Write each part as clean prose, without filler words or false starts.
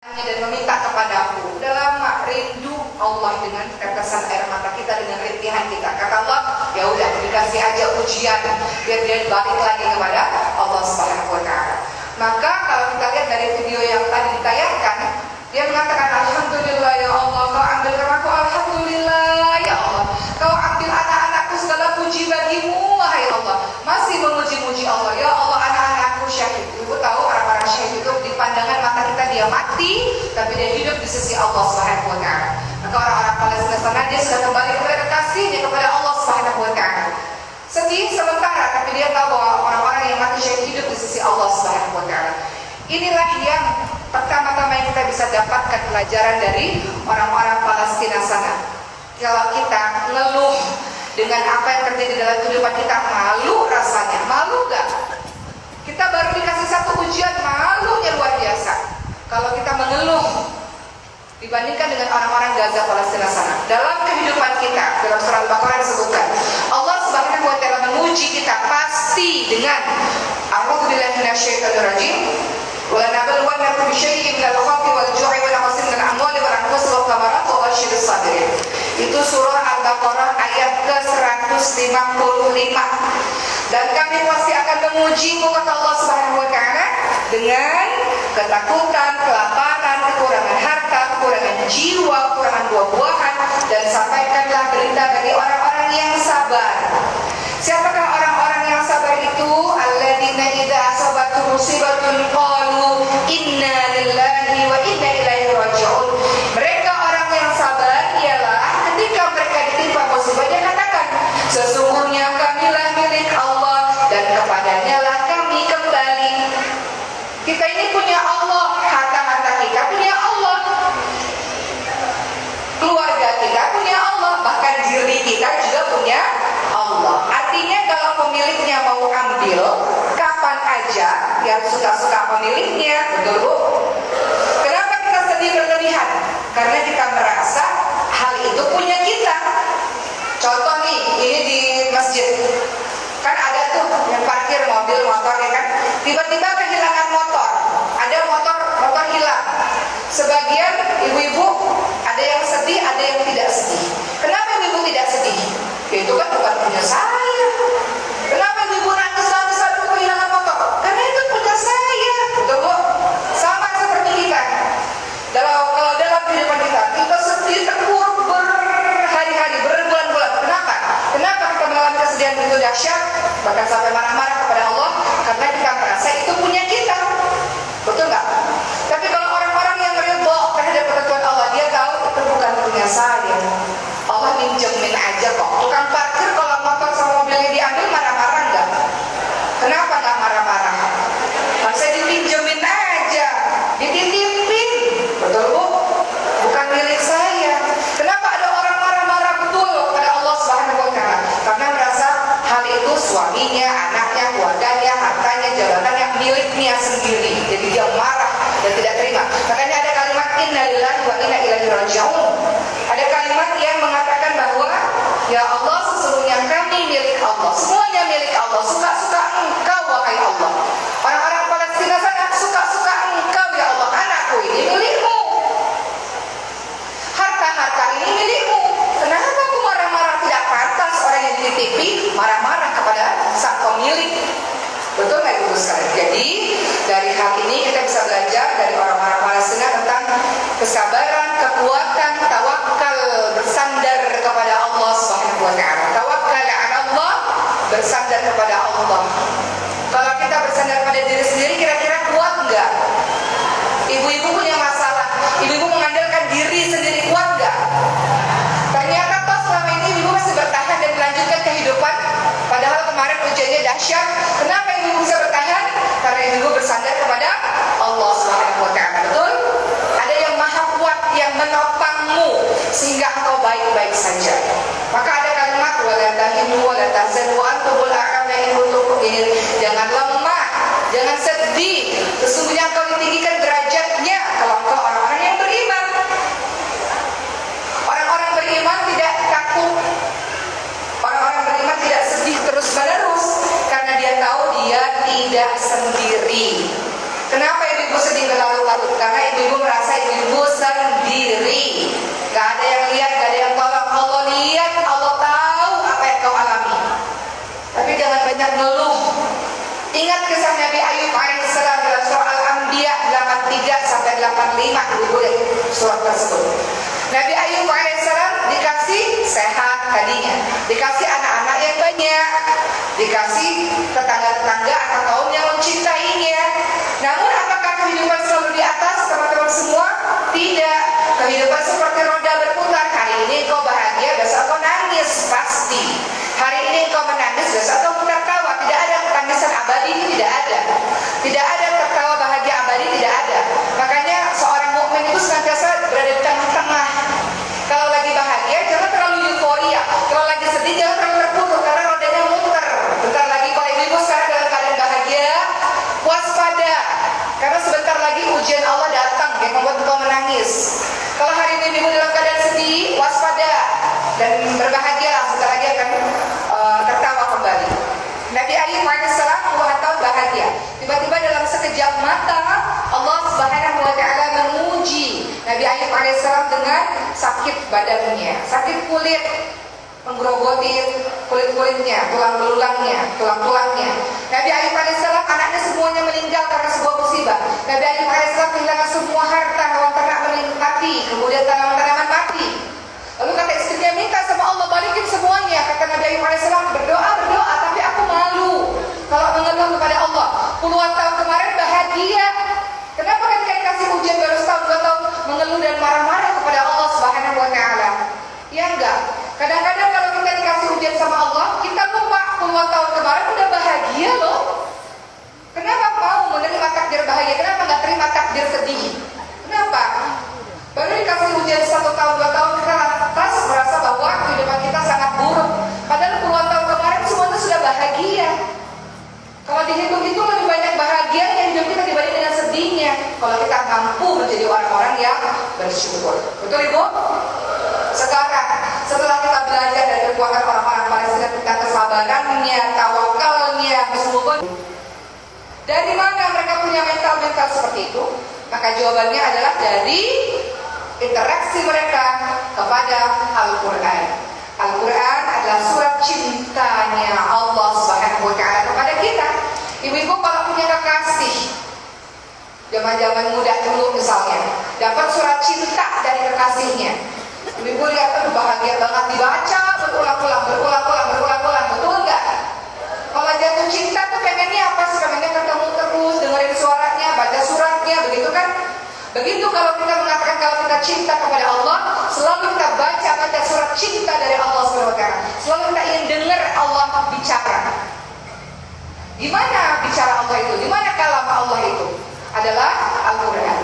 dan meminta kepadaku. Udah lama rindu Allah dengan tetesan air mata kita, dengan rintihan kita. Kata Allah, ya udah dikasih aja ujian biar dia balik lagi kepada Allah Subhanahu wa taala. Maka kalau kita lihat dari video yang tadi ditayangkan, dia mengatakan, alhamdulillah ya Allah, kau ambilkan aku, alhamdulillah ya Allah, kau ambil anak-anakku, segala puji bagimu wahai Allah. Masih memuji-muji Allah, ya Allah anak-anakku syahid. Ibu tahu orang-orang syahid itu di pandangan mata kita dia mati, tapi dia hidup di sisi Allah Subhanahu wa taala. Maka orang-orang Palestina sana dia sudah kembali kepada kekasihnya, kepada Allah Subhanahu wa taala. Sedih sementara, tapi dia tahu bahwa orang-orang yang mati syahid hidup di sisi Allah Subhanahu wa taala. Inilah yang pertama-tama yang kita bisa dapatkan pelajaran dari orang-orang Palestina sana. Kalau kita ngeluh dengan apa yang terjadi dalam kehidupan kita, malu rasanya, malu gak? Kita baru dikasih satu ujian, malunya luar biasa. Kalau kita mengeluh dibandingkan dengan orang-orang Gaza Palestina sana, dalam kehidupan kita, dalam surah Al-Baqarah disebutkan, Allah Subhanahu wa taala menguji kita pasti dengan a'udzubillahi minasyaitonirrajim. Wa lanabluwannakum bisyai'in minal khawfi wal ju'i wa naqsin minal amwali wal anfusi wath thamarat wa basyirus sabirin. Itu surah Al-Baqarah ayat ke-155. Dan kami pasti akan mengujimu, kata Allah Subhanahu wa taala, dengan ketakutan, kelaparan, kekurangan harta, kekurangan jiwa, kekurangan buah-buahan, dan sampaikanlah berita bagi orang-orang yang sabar. Siapakah orang-orang yang sabar itu? Alladzina idza asabatuhum musibatun qalu inna lillahi wa inna ilaihi raji'un. Mereka orang yang sabar ialah ketika mereka ditimpa musibah dia katakan, sesungguhnya kamilah milik Allah dan kepadanya lah kami kembali. Kita ini punya Allah, harta-harta kita punya Allah, keluarga kita punya Allah, bahkan diri kita juga punya Allah. Artinya kalau pemiliknya mau ambil kapan aja, yang suka-suka pemiliknya, betul Bu? Kenapa kita sedih berlebihan? Karena kita merasa hal itu punya kita. Contoh nih, ini di masjid kan ada tuh yang parkir mobil, motor ya kan, tiba-tiba kehilangan motor, ada motor hilang. Sebagian ibu-ibu ada yang sedih, ada yang tidak sedih. Kenapa ibu-ibu tidak sedih? Itu kan bukan punya saya. Kenapa ibu-ibu nangis-nangis saat kehilangan motor? Karena itu punya saya, betul Bu? Sama seperti kita. Kalau dalam kehidupan kita sedih terpuruk berhari-hari, berbulan-bulan. Kenapa? Kenapa kita mengalami kesedihan begitu dahsyat, bahkan sampai marah-marah kepada Allah? Karena kita merasa itu punya kita, betul nggak? Tapi kalau orang-orang yang ridho terhadap ketentuan Allah, dia tahu itu bukan punya saya. Allah minjemin aja kok. Tukang parkir kalau motor sama mobilnya diambil marah-marah nggak? Kenapa nggak marah-marah? Kan saya dipinjemin aja, dititipin, betul Bu? Bukan milik saya. Kenapa ada orang marah-marah betul pada Allah Subhanahu wa taala? Karena merasa hal itu suaminya, anaknya, keluarganya, hartanya, jabatannya miliknya sendiri. Jadi dia marah dan tidak terima. Makanya ada kalimat innalillahi wa inna ilaihi raji'un. Ada kalimat yang mengatakan bahwa ya Allah, sesungguhnya kami milik Allah, semuanya milik Allah, suka-suka engkau wahai Allah. Orang-orang Palestina sana suka-suka engkau ya Allah, anakku ini milikmu, harta-harta ini milikmu. Kenapa aku marah-marah? Tidak pantas orang yang dititipi marah-marah kepada sang pemilik. Betul nggak Ibu sekalian? Jadi dari hal ini kita bisa belajar dari orang-orang Palestina tentang kesabaran, kekuatan, tawakal, bersandar kepada Allah Subhanahu wa taala. Tawakal 'ala Allah, bersandar kepada Allah. Kalau kita bersandar pada diri sendiri, kira-kira kuat nggak? Ibu-ibu punya masalah, ibu-ibu mengandalkan diri sendiri, kuat nggak? Ternyata toh selama ini ibu masih bertahan dan melanjutkan kehidupan, padahal kemarin ujiannya dahsyat. Kenapa ibu bisa bertahan? Karena ibu bersandar kepada Allah Subhanahu wa taala. Betul? Ada yang maha kuat yang menopangmu sehingga engkau baik-baik saja. Maka ada kalimat wala tahinu wala tahzanu wa antumul a'launa in kuntum mu'minin. Jangan lemah, jangan sedih. Sesungguhnya engkau ditinggikan derajatnya kalau engkau orang-orang yang beriman. Orang-orang beriman tidak takut. Orang-orang beriman tidak sedih terus-menerus karena dia tahu dia tidak sendiri. 85 boleh surat tersebut. Nabi Ayub alaihissalam dikasih sehat tadinya, dikasih anak-anak yang banyak, dikasih tetangga-tetangga atau kaum yang mencintainya. Namun apakah kehidupan selalu di atas, teman-teman semua? Tidak. Kehidupan seperti roda berputar. Hari ini kau bahagia, besok kau nangis pasti. Hari ini kau menangis, besok kau tertawa. Tidak ada tangisan abadi, tidak ada. Tidak ada tertawa bahagia abadi, tidak ada. Makanya seorang mukmin itu senantiasa berada di tengah-tengah. Kalau lagi bahagia, jangan terlalu euforia. Kalau lagi sedih, jangan terlalu terpuruk karena rodanya muter. Bentar lagi kalau ibu sekarang dalam keadaan bahagia, waspada. Karena sebentar lagi ujian Allah datang yang membuat engkau menangis. Kalau hari ini ibu dalam keadaan sedih, waspada dan berbahagialah, sebentar lagi akan tertawa kembali. Nabi Ayub alaihissalam puluhan tahun bahagia. Tiba-tiba dalam sekejap mata Allah Subhanahu wa taala menguji Nabi Ayub alaihissalam dengan sakit badannya, sakit kulit, menggerogoti kulit-kulitnya, tulang-belulangnya, tulang-tulangnya. Nabi Ayub alaihissalam anaknya semuanya meninggal karena sebuah musibah. Nabi Ayub alaihissalam kehilangan semua harta, hewan ternak mati, kemudian tanaman-tanaman mati. Lalu kata istrinya, minta sama Allah balikin semuanya. Kata Nabi Ayub alaihissalam, berdoa, tapi aku malu kalau mengeluh kepada Allah. Puluhan tahun kemarin bahagia. Kenapa ketika dikasih ujian baru setahun 2 tahun mengeluh dan marah-marah kepada Allah Subhanahu wa taala? Ya enggak. Kadang-kadang kalau kita dikasih ujian sama Allah, kita lupa puluhan tahun kemarin udah bahagia loh. Kenapa mau menerima takdir bahagia? Kenapa nggak terima takdir sedih? Kenapa? Baru dikasih ujian 1 tahun, 2 tahun, kita lantas merasa bahwa kehidupan kita sangat buruk. Padahal puluhan tahun kemarin semuanya sudah bahagia. Kalau dihitung-hitung lebih banyak bahagia yang hidup kita dibanding dengan sedihnya. Kalau kita mampu menjadi orang-orang yang bersyukur. Betul Ibu? Sekarang setelah kita belajar dari kekuatan orang-orang Palestina tentang kesabarannya, tawakalnya, bersyukur, dari mana mereka punya mental-mental seperti itu? Maka jawabannya adalah dari interaksi mereka kepada Al-Quran. Al-Quran adalah surat cintanya Allah Subhanahu wa taala kepada kita. Ibu-ibu kalau punya kekasih, zaman-zaman muda dulu misalnya, dapat surat cinta dari kekasihnya, ibu lihat bahagia banget dibaca berulang-ulang, betul nggak? Kalau jatuh cinta tuh pengennya apa sih? Pengennya ketemu terus, dengerin suaranya, baca suratnya, begitu kan? Begitu kalau kita mengatakan kalau kita cinta kepada Allah, selalu kita baca surat cinta dari Allah SWT. Selalu kita ingin dengar Allah bicara. Gimana bicara Allah itu? Gimana kalam Allah itu? Adalah Al-Quran.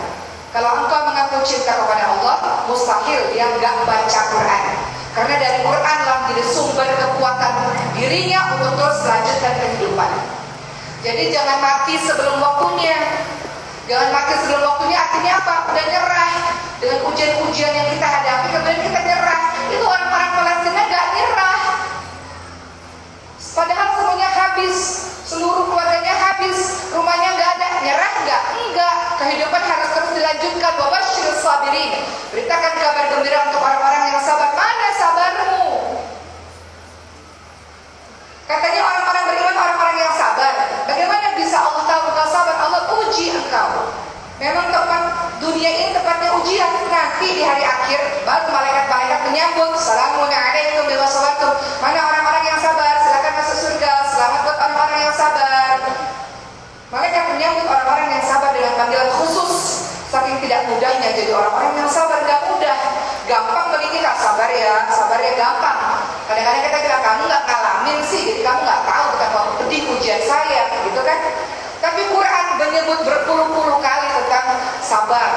Kalau engkau mengaku cinta kepada Allah, mustahil dia nggak baca Quran. Karena dari Quran lah jadi sumber kekuatan dirinya untuk terus melanjutkan kehidupan. Jadi jangan mati sebelum waktunya. Jangan mati sebelum waktunya artinya apa? Udah nyerah dengan ujian-ujian yang kita hadapi, kemudian kita nyerah. Itu orang-orang Palestina gak nyerah. Padahal semuanya habis, seluruh keluarganya habis, rumahnya gak ada. Nyerah gak? Enggak. Kehidupan harus terus dilanjutkan. Wabasyirus sabirin. Beritakan kabar gembira untuk orang-orang yang sabar. Mana sabarmu? Katanya orang-orang beriman, orang-orang yang sabar. Bagaimana bisa Allah tahu engkau sabar? Allah uji engkau. Memang tempat dunia ini tempatnya ujian. Nanti di hari akhir baru malaikat-malaikat menyambut. Assalamualaikum bima sabartum. Mana orang-orang yang sabar? Silakan masuk surga. Selamat buat orang-orang yang sabar. Malaikat menyambut orang-orang yang sabar dengan panggilan khusus. Saking tidak mudahnya jadi orang-orang yang sabar. Gak mudah. Gampang bagi kita, sabar ya gampang. Kadang-kadang kita bilang kamu nggak ngalamin sih, jadi kamu nggak tahu betapa pedih ujian saya, gitu kan? Tapi Quran menyebut berpuluh-puluh kali tentang sabar.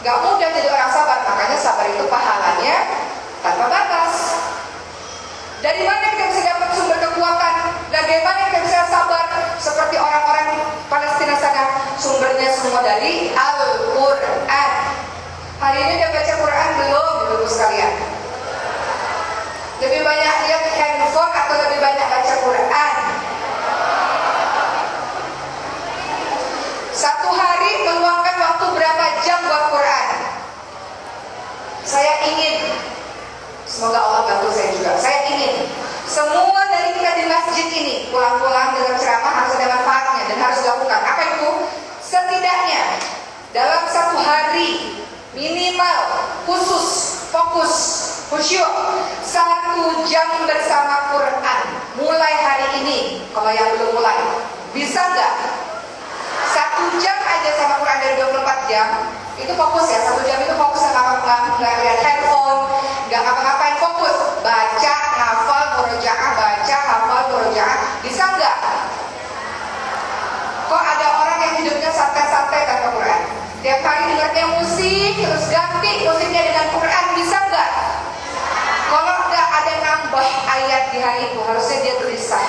Gak mudah jadi orang sabar, makanya sabar itu pahalanya tanpa batas. Dari mana kita bisa dapat sumber kekuatan? Bagaimana kita bisa sabar seperti orang-orang Palestina sana? Sumbernya semua dari Al-Quran. Hari ini udah baca Quran belum, ibu sekalian? Lebih banyak lihat handphone atau lebih banyak baca Quran? Satu hari meluangkan waktu berapa jam buat Quran? Saya ingin, semoga Allah bantu saya juga. Saya ingin semua dari kita di masjid ini pulang-pulang dengan ceramah harus ada manfaatnya dan harus dilakukan. Apa itu? Setidaknya dalam satu hari Khusyuk 1 jam bersama Quran mulai hari ini. Kalau yang belum mulai, bisa nggak? 1 jam aja sama Quran dari 24 jam. Itu fokus ya, 1 jam itu fokus, nggak lihat handphone, nggak ngapa-ngapain, fokus baca, hafal, murojaah, baca, hafal, murojaah. Bisa nggak? Kok ada orang yang hidupnya santai-santai tanpa Quran? Tiap hari dengarnya musik, terus ganti musiknya dengan Quran, bisa nggak? Kalau nggak ada nambah ayat di hari itu, harusnya dia gelisah.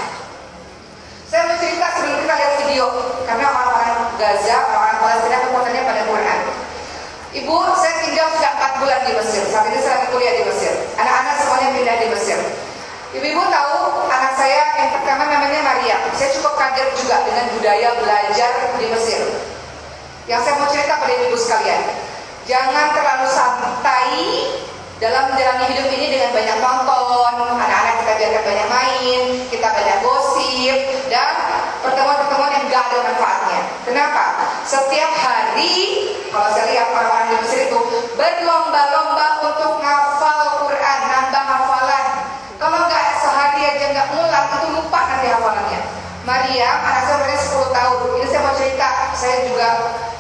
Saya mau cerita sebelum kita lihat video, karena orang-orang Gaza, orang-orang Palestina kekuatannya pada Quran. Ibu, saya tinggal sudah 4 bulan di Mesir. Saat ini saya lagi kuliah di Mesir. Anak-anak semuanya pindah di Mesir. Ibu-ibu tahu anak saya yang pertama namanya Maria. Saya cukup kaget juga dengan budaya belajar di Mesir. Yang saya mau cerita pada ibu sekalian, jangan terlalu santai dalam menjalani hidup ini dengan banyak nonton. Anak-anak kita biarkan banyak main, kita banyak gosip, dan pertemuan-pertemuan yang gak ada manfaatnya. Kenapa? Setiap hari, kalau saya lihat orang-orang di Mesir itu berlomba-lomba untuk ngafal Quran, nambah hafalan. Kalau nggak sehari aja nggak ngulang, itu lupa nanti hafalannya. Maria, anak saya umurnya 10 tahun. Ini saya mau cerita, saya juga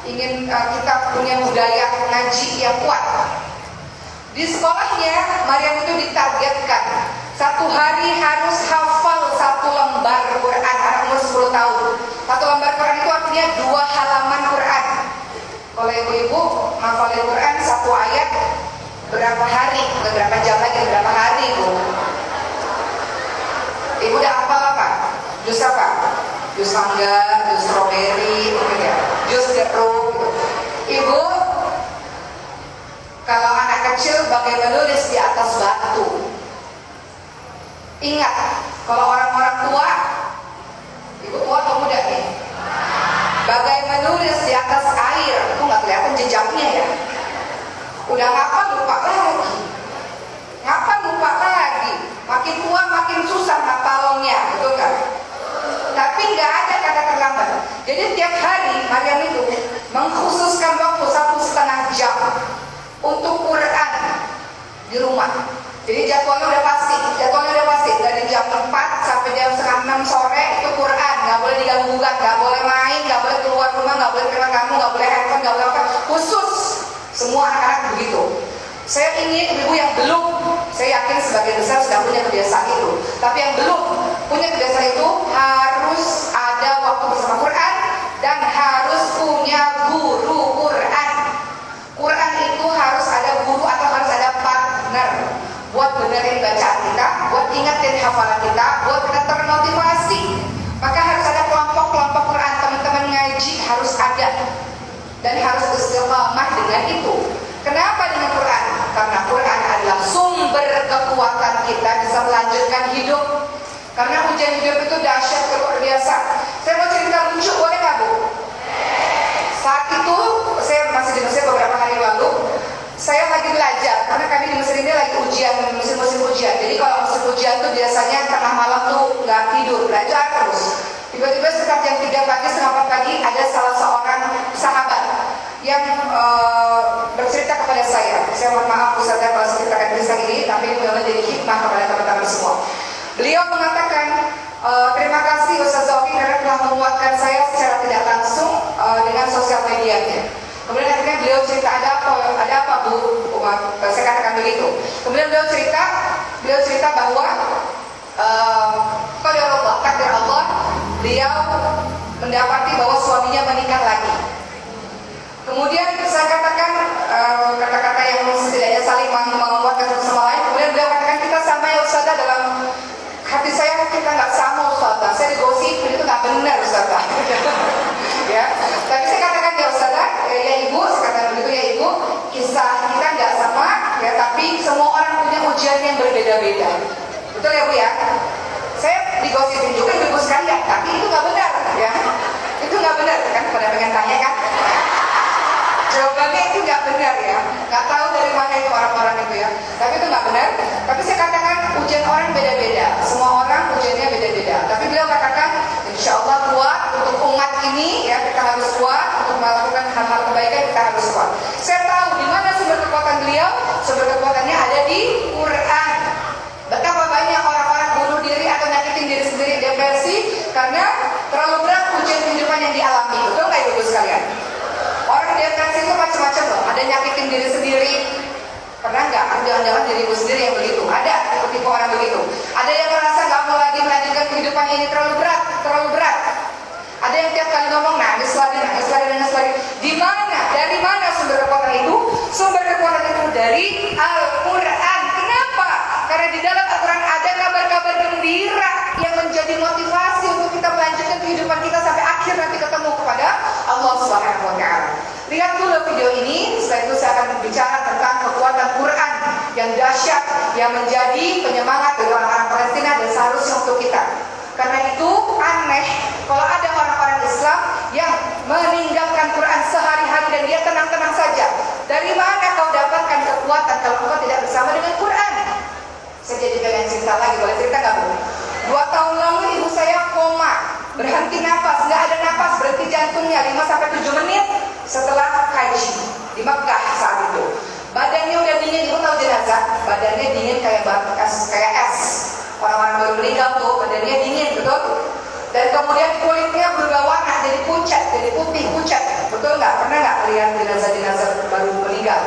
ingin kita punya budaya ngaji yang kuat. Di sekolahnya, Maria itu ditargetkan 1 hari harus hafal 1 lembar Quran. Anak umur 10 tahun. 1 lembar Quran itu artinya 2 halaman Quran. Kalau ibu-ibu hafalin Quran 1 ayat berapa hari? Berapa jam lagi? Berapa hari, Bu? Ibu udah hafal apa? Jus apa? Jus mangga, jus strawberry, gitu ya. Jus jeruk. Ibu, kalau anak kecil bagai menulis di atas batu. Ingat, kalau orang-orang tua, ibu tua atau muda nih? Bagai menulis di atas air, itu nggak kelihatan jejaknya ya. Udah ngapa lupa lagi, ngapa lupa lagi. Makin tua makin susah ngapalnya, betul kan? Tapi nggak ada kata terlambat. Jadi tiap hari Maryam itu mengkhususkan waktu 1,5 jam untuk Quran di rumah. Jadi jadwalnya udah pasti dari jam 4 sampai jam setengah 6 sore itu Quran, nggak boleh diganggu-gugat, nggak boleh main, nggak boleh keluar rumah, nggak boleh terima tamu, nggak boleh handphone, nggak boleh apa, khusus semua anak-anak begitu. Saya ingin ibu yang belum, saya yakin sebagian besar sudah punya kebiasaan itu, tapi yang belum punya kebiasaan itu harus ada waktu bersama Quran dan harus punya guru Quran. Quran itu harus ada guru atau harus ada partner buat benerin bacaan kita, buat ingetin hafalan kita, buat kita termotivasi. Maka harus ada kelompok-kelompok Quran, teman-teman ngaji harus ada dan harus istiqamah dengan itu. Kenapa dengan Quran? Karena Quran adalah sumber kekuatan kita bisa melanjutkan hidup. Karena ujian hidup itu dahsyat luar biasa. Saya mau cerita lucu, boleh nggak, Bu? Saat itu saya masih di Mesir beberapa hari lalu. Saya lagi belajar, karena kami di Mesir ini lagi ujian, musim-musim ujian. Jadi kalau musim ujian tuh biasanya tengah malam tuh nggak tidur, belajar terus. Tiba-tiba sekitar jam 3 pagi, setengah 4 pagi, ada salah seorang sahabat yang bercerita kepada saya. Saya mohon maaf Ustazah kalau saya ceritakan kisah ini, tapi ini mudah-mudahan jadi hikmah kepada teman-teman semua. Beliau mengatakan, terima kasih Ustazah Oki karena telah menguatkan saya secara tidak langsung dengan sosial medianya. Kemudian akhirnya beliau cerita, ada apa Bu? Saya katakan begitu. Kemudian beliau cerita bahwa qadar Allah, takdir Allah, beliau mendapati bahwa suaminya menikah lagi. Kemudian saya katakan kata-kata yang setidaknya saling menguatkan satu sama lain. Kemudian beliau katakan, kita sama ya Ustazah, dalam hati saya kita nggak sama Ustazah. Saya digosipin itu nggak benar Ustazah. Ya, tapi saya katakan ya Ustazah, ya Ibu, saya katakan begitu ya Ibu, kisah kita nggak sama ya, tapi semua orang punya ujian yang berbeda-beda. Betul ya Bu ya? Saya digosipin juga Ibu sekalian, tapi itu nggak benar ya. Itu nggak benar kan? Pada pengen tanya kan? Jawabannya itu nggak benar ya. Nggak tahu dari mana itu orang-orang itu ya. Tapi itu nggak benar. Tapi saya katakan ujian orang beda-beda. Semua orang ujiannya beda-beda. Tapi beliau katakan, insya Allah kuat untuk umat ini ya, kita harus kuat untuk melakukan hal-hal kebaikan, kita harus kuat. Saya tahu di mana sumber kekuatan beliau. Sumber kekuatannya ada di Quran. video ini, setelah itu saya akan berbicara tentang kekuatan Quran yang dahsyat, yang menjadi penyemangat bagi orang-orang Palestina dan seharusnya untuk kita. Karena itu aneh kalau ada orang-orang Islam yang meninggalkan Quran sehari-hari dan dia tenang-tenang saja. Dari mana kau dapatkan kekuatan kalau kau tidak bersama dengan Quran? Saya jadi kalian cerita lagi, boleh cerita nggak Bu? 2 tahun lalu ibu saya koma, berhenti nafas, nggak ada nafas, berhenti jantungnya 5-7 menit setelah haji di Mekah saat itu. Badannya udah dingin, ibu tahu jenazah, badannya dingin kayak es. Orang-orang baru meninggal tuh badannya dingin, betul? Dan kemudian kulitnya berubah warna jadi pucat, jadi putih pucat, betul nggak? Pernah nggak lihat jenazah-jenazah baru meninggal?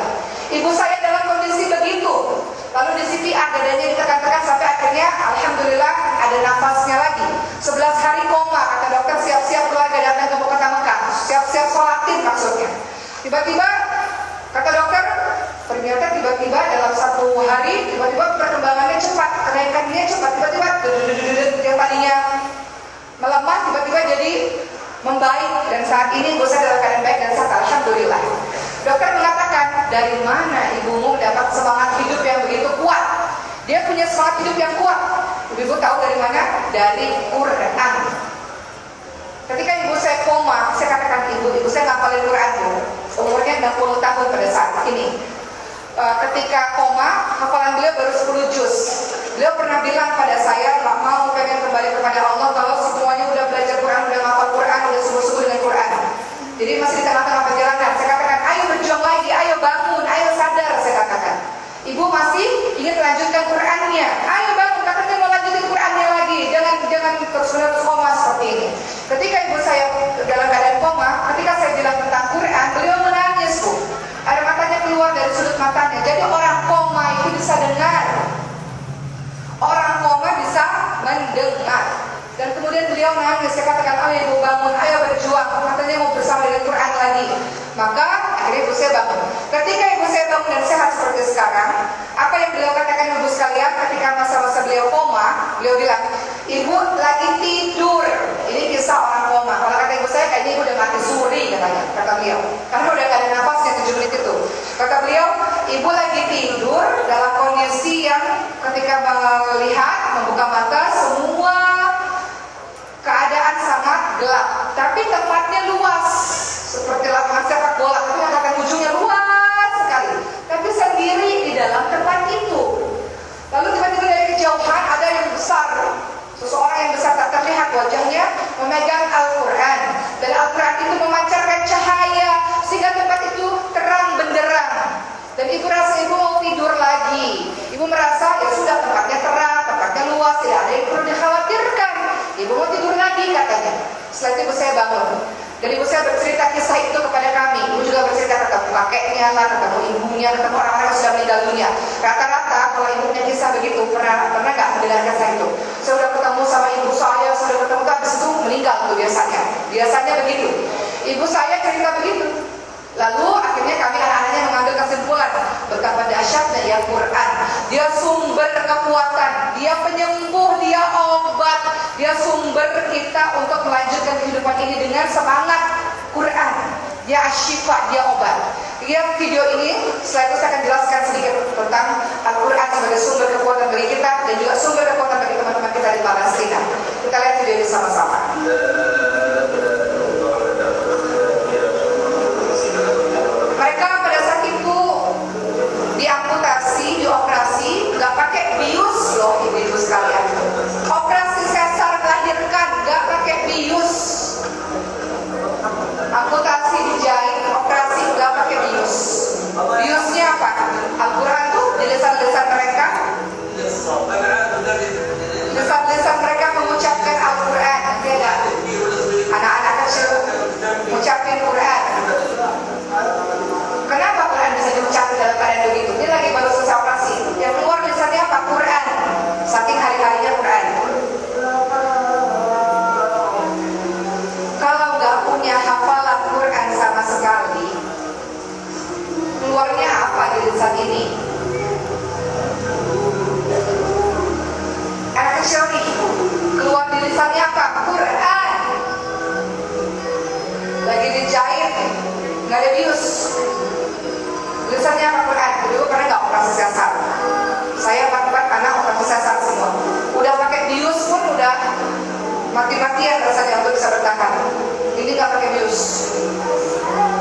Ibu saya dalam kondisi begitu, lalu di CPR dadanya ditekan-tekan sampai akhirnya alhamdulillah ada nafasnya lagi. 11 hari koma, kata dokter, siap-siap keluarga datang ke kota Mekah, siap-siap sholatin maksudnya. Tiba-tiba kata dokter, ternyata tiba-tiba dalam 1 hari tiba-tiba perkembangannya cepat, kenaikannya cepat, tiba-tiba yang tadinya melemah tiba-tiba jadi membaik, dan saat ini ibu saya dalam keadaan baik dan sehat, alhamdulillah. Dokter mengatakan, dari mana ibumu dapat semangat hidup yang begitu kuat? Dia punya semangat hidup yang kuat. Ibu tahu dari mana? Dari Quran. Ketika ibu saya koma, saya katakan ibu saya ngapalin Quran, Bu. Umurnya 60 tahun pada saat ini. Ketika koma, hafalan beliau baru 10 juz. Beliau pernah bilang pada saya, nggak mau pengen kembali kepada Allah kalau semuanya udah belajar Quran, udah ngapal Quran, udah sungguh-sungguh dengan Quran. Jadi masih di tengah-tengah perjalanan, saya katakan, ayo berjuang lagi, ayo bangun, ayo sadar, saya katakan. Ibu masih ingin melanjutkan Qurannya, ayo bangun, katanya mau lanjutin Qurannya lagi, jangan terus-menerus koma seperti ini. Ketika ibu saya dalam keadaan koma, ketika saya bilang tentang Quran, beliau menangis, Bu. Air matanya keluar dari sudut matanya. Jadi orang koma itu bisa dengar, orang koma bisa mendengar. Dan kemudian beliau menangis. Saya katakan, ayo ibu bangun, ayo berjuang. Katanya mau bersama dengan Quran lagi. Maka akhirnya ibu saya bangun. Ketika ibu saya bangun dan sehat seperti sekarang, apa yang beliau katakan ibu sekalian ketika masa-masa beliau koma, beliau bilang, ibu lagi tidur. Ini kisah orang koma. Kalau kata ibu saya, kayaknya ibu udah mati suri, katanya, kata beliau. Karena udah gak ada nafasnya 7 menit itu. Kata beliau, ibu lagi tidur dalam kondisi yang ketika melihat, membuka mata, semua keadaan sangat gelap. Tapi tempatnya luas, seperti lapangan sepak bola, tapi katakan ujungnya luas sekali. Tapi sendiri di dalam tempat itu. Lalu tiba-tiba dari kejauhan ada yang besar, seseorang yang besar tak terlihat wajahnya, memegang Al-Quran. Dan Al-Quran itu memancarkan cahaya sehingga tempat itu terang benderang. Dan ibu rasa ibu mau tidur lagi. Ibu merasa ya sudah, tempatnya terang, tempatnya luas, tidak ada yang perlu dikhawatirkan. Ibu mau tidur lagi, katanya. Setelah itu ibu saya bangun. Dan ibu saya bercerita kisah itu kepada kami. Ibu juga bercerita ketemu kakeknya, ketemu ibunya, ketemu orang-orang yang sudah meninggal dunia. Rata-rata kalau ibunya kisah begitu, pernah nggak mendengar kisah itu? Saya sudah ketemu sama ibu saya, sudah ketemu, habis itu meninggal tuh biasanya. Biasanya begitu. Ibu saya cerita begitu. Lalu akhirnya kami anak-anaknya mengambil kesimpulan, betapa dahsyatnya ya Quran. Dia sumber kekuatan, dia penyembuh, dia obat, dia sumber kita untuk melanjutkan kehidupan ini dengan semangat Quran. Dia asyifa, dia obat. Lihat video ini, setelah itu saya akan jelaskan sedikit tentang Al-Quran sebagai sumber kekuatan bagi kita dan juga sumber kekuatan bagi teman-teman kita di Palestina. Kita lihat video ini sama-sama. Mereka pada saat itu diamputasi, dioperasi, nggak pakai bius loh ibu-ibu sekalian. Operasi sesar melahirkan, nggak pakai bius. Amputasi dijahit, operasi nggak pakai bius. Biusnya apa? Al-Quran tuh di lisan-lisan mereka. Lisan-lisan mereka mengucapkan Al-Quran. Anak-anak kecil mengucapkan Quran. Kenapa Quran bisa diucapkan dalam keadaan begitu? Ini lagi baru selesai operasi. Yang keluar lisannya apa? Quran. Saking hari-harinya Quran. Kalau nggak punya hafalan Quran sama sekali, keluarnya apa di lisan ini? Anak kecil nih, keluar di lisannya apa? Quran. Lagi dijahit, nggak ada bius. Jurusannya apa Quran? Dulu pernah nggak operasi sesar? Saya 4 anak operasi sesar semua. Udah pakai bius pun udah mati-matian rasanya untuk bisa bertahan. Ini nggak pakai bius.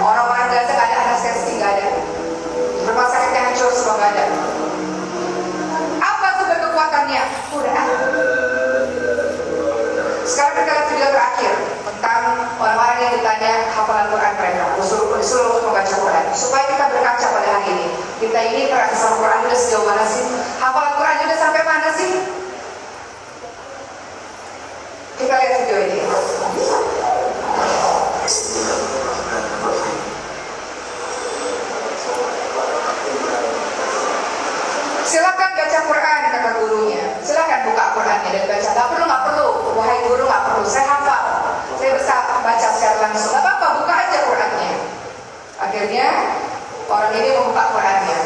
Orang-orang Gaza nggak ada anestesi, nggak ada. Rumah sakitnya hancur semua, nggak ada. Apa sumber kekuatannya? Quran. Sekarang kita lihat video terakhir tentang orang-orang yang ditanya hafalan Quran mereka, disuruh untuk membaca Quran. Supaya kita berkaca pada hari ini. Kita ini terasa Quran udah sejauh mana sih? Hafalan Quran udah sampai mana sih? Kita lihat video ini. Silakan baca Quran, kata gurunya. Silakan buka Qurannya dan baca. Nggak perlu. Wahai guru, nggak perlu. Saya hafal. Saya bisa baca secara langsung. Nggak apa-apa, buka aja Qurannya. Akhirnya orang ini membuka Qurannya.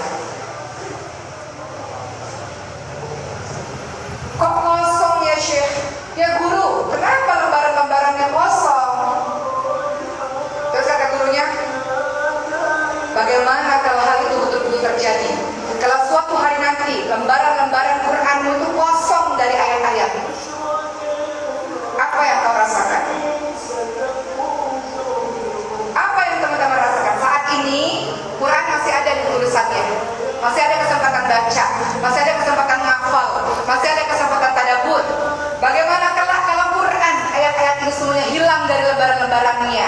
Kok kosong ya Syekh? Ya guru, kenapa lembaran-lembarannya kosong? Terus kata gurunya, bagaimana kalau hal itu betul-betul terjadi? Kalau suatu hari nanti lembaran-lembaran Quranmu itu kosong dari ayat-ayat, apa yang kau rasakan? Apa yang teman-teman rasakan? Saat ini Quran masih ada di tulisannya, masih ada kesempatan baca, masih ada kesempatan ngafal, masih ada kesempatan tadabbur. Bagaimana kelak kalau Quran ayat-ayat ini semuanya hilang dari lembaran-lembarannya?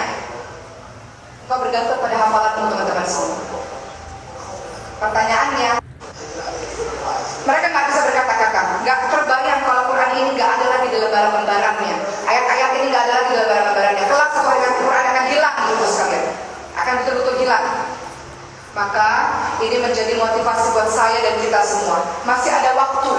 Kau bergantung pada hafalanmu teman-teman semua. Pertanyaannya, mereka nggak bisa berkata-kata, nggak terbayang kalau Quran ini nggak ada lagi di lembaran-lembarannya, ayat-ayat ini nggak ada lagi di lembaran-lembarannya. Kelak suatu hari nanti Quran akan hilang gitu sekalian, akan betul-betul hilang. Maka ini menjadi motivasi buat saya dan kita semua. Masih ada waktu.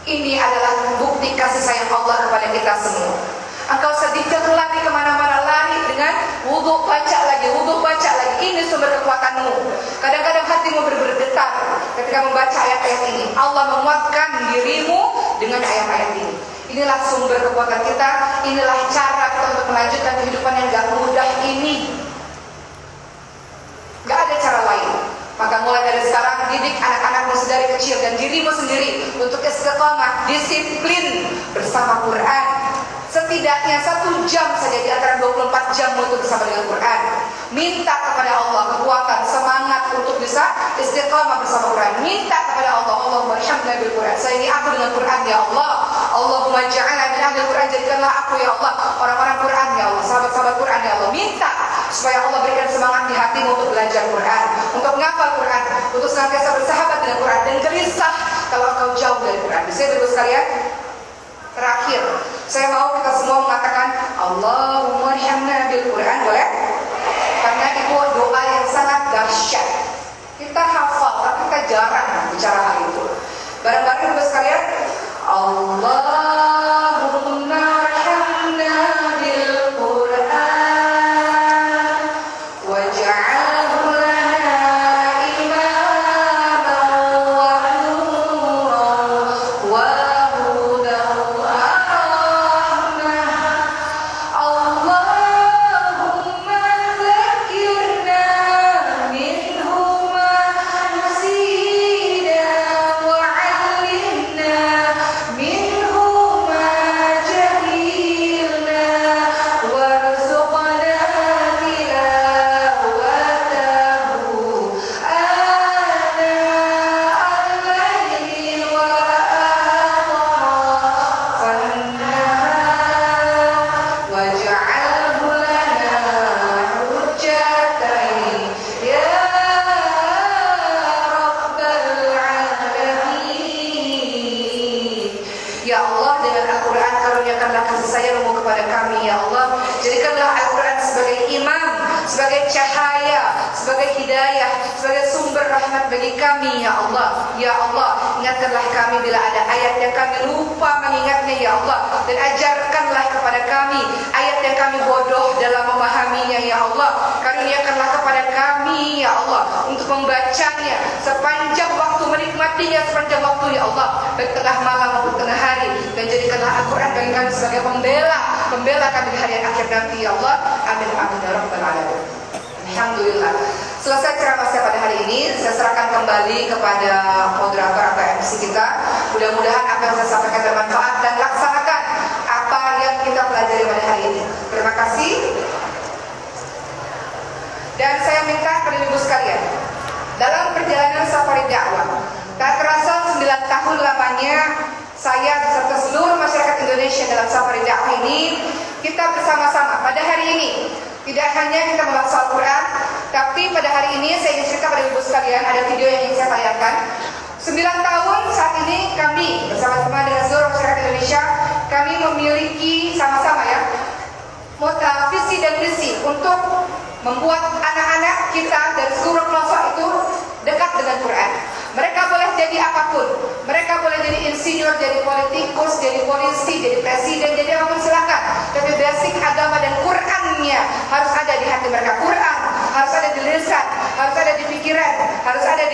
Ini adalah bukti kasih sayang Allah kepada kita semua. Engkau sedikit lari kemana-mana, lari dengan wudhu baca lagi, wudhu baca lagi. Ini sumber kekuatanmu. Kadang-kadang hatimu bergetar ketika membaca ayat-ayat ini. Allah menguatkan dirimu dengan ayat-ayat ini. Inilah sumber kekuatan kita. Inilah cara kita untuk melanjutkan kehidupan yang gak mudah ini. Gak ada cara lain. Maka mulai dari sekarang didik anak-anakmu dari kecil dan dirimu sendiri untuk istiqamah, disiplin bersama Quran. Setidaknya 1 jam saja di antara 24 jam untuk bersama dengan Quran. Minta kepada Allah kekuatan, semangat untuk bisa istiqamah bersama Quran. Minta kepada Allah, Allahumma arhamna bil Quran. Saya ini aku dengan Quran ya Allah. Allahumma ja'alna min ahli Quran, jadikanlah aku ya Allah orang-orang Quran ya Allah, sahabat-sahabat Quran ya Allah. Minta supaya Allah berikan semangat di hatimu untuk belajar Quran, untuk menghafal Quran, untuk senantiasa bersahabat dengan Quran dan gelisah kalau engkau jauh dari Quran. Bisa terus sekalian. Terakhir, saya mau kita semua mengatakan Allahumma arhamna bil Quran, boleh? Karena itu doa yang sangat dahsyat. Kita hafal, tapi kita jarang bicara hal itu. Bareng-bareng terus sekalian, Allahumma arhamna bil Quran waj'alhu lana imaman wa nuran wa sebagai cahaya, sebagai hidayah, sebagai sumber rahmat bagi kami ya Allah. Ya Allah, ingatkanlah kami bila ada ayat yang kami lupa mengingatnya ya Allah, dan ajarkanlah kepada kami ayat yang kami bodoh dalam memahaminya ya Allah. Karuniakanlah kepada kami ya Allah untuk membacanya sepanjang waktu, menikmatinya sepanjang waktu ya Allah, baik tengah malam maupun tengah hari, dan jadikanlah Al-Quran bagi kami sebagai pembela kami di hari akhir nanti ya Allah. Amin amin ya rabbal alamin. Alhamdulillah. Selesai ceramah saya pada hari ini, saya serahkan kembali kepada moderator atau MC kita. Mudah-mudahan apa yang saya sampaikan bermanfaat dan laksanakan apa yang kita pelajari pada hari ini. Terima kasih. Dan saya minta kepada ibu sekalian, dalam perjalanan safari dakwah, tak terasa 9 tahun lamanya saya beserta seluruh masyarakat Indonesia dalam safari dakwah ini, kita bersama-sama pada hari ini. Tidak hanya kita membahas Al-Quran, tapi pada hari ini saya ingin cerita pada ibu sekalian, ada video yang ingin saya tayangkan. 9 tahun saat ini kami bersama-sama dengan seluruh masyarakat Indonesia, kami memiliki sama-sama ya visi dan misi untuk membuat anak-anak kita dan seluruh pelosok itu dekat dengan Quran. Mereka boleh jadi apapun, mereka boleh jadi insinyur, jadi politikus, jadi polisi, jadi presiden, jadi apapun silakan. Tapi basic agama dan Qurannya harus ada di hati mereka. Quran harus ada di lisan, harus ada di pikiran, harus ada di